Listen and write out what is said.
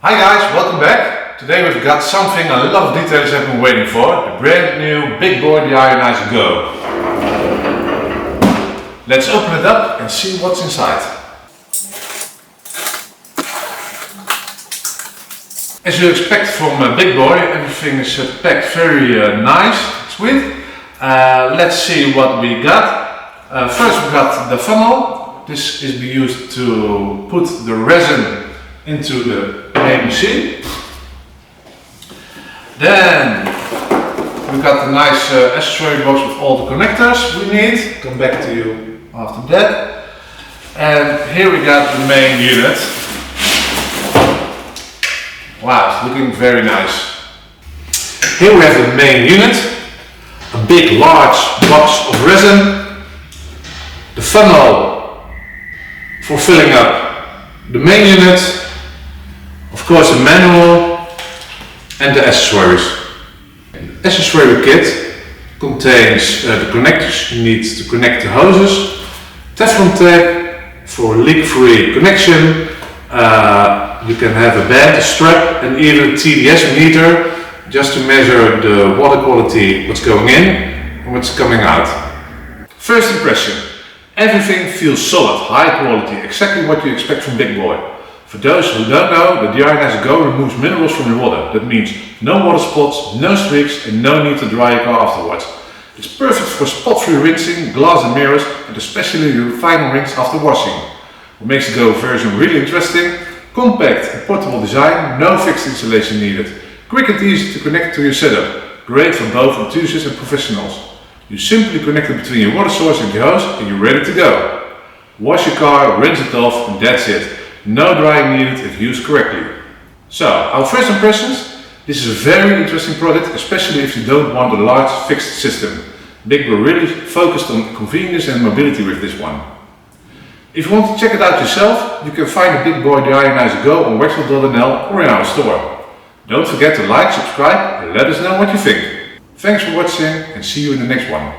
Hi guys, welcome back. Today we've got something a lot of detailers have been waiting for, the brand new Bigboi D-IONIZR GO. Let's open it up and see what's inside. As you expect from Bigboi, everything is packed very nice, sweet. Let's see what we got. First we got the funnel. This is used to put the resin into the ABC. Then we got the nice accessory box with all the connectors we need. Come back to you after that. And here we got the main unit. Wow, it's looking very nice. Here we have the main unit, a big large box of resin, the funnel for filling up the main unit, of course a manual and the accessories. The accessory kit contains the connectors you need to connect the hoses, Teflon tape for leak-free connection. You can have a band, a strap and even a TDS meter just to measure the water quality, what's going in and what's coming out. First impression, everything feels solid, high quality, exactly what you expect from Bigboi. For those who don't know, the D-IONIZR GO removes minerals from your water. That means no water spots, no streaks and no need to dry your car afterwards. It's perfect for spot-free rinsing, glass and mirrors and especially your final rinse after washing. What makes the GO version really interesting? Compact and portable design, no fixed installation needed. Quick and easy to connect to your setup. Great for both enthusiasts and professionals. You simply connect it between your water source and your hose and you're ready to go. Wash your car, rinse it off and that's it. No drying needed if used correctly. So, our first impressions? This is a very interesting product, especially if you don't want a large fixed system. Bigboi really focused on convenience and mobility with this one. If you want to check it out yourself, you can find the Bigboi D-IONIZR GO on Waxworld.nl or in our store. Don't forget to like, subscribe and let us know what you think. Thanks for watching and see you in the next one.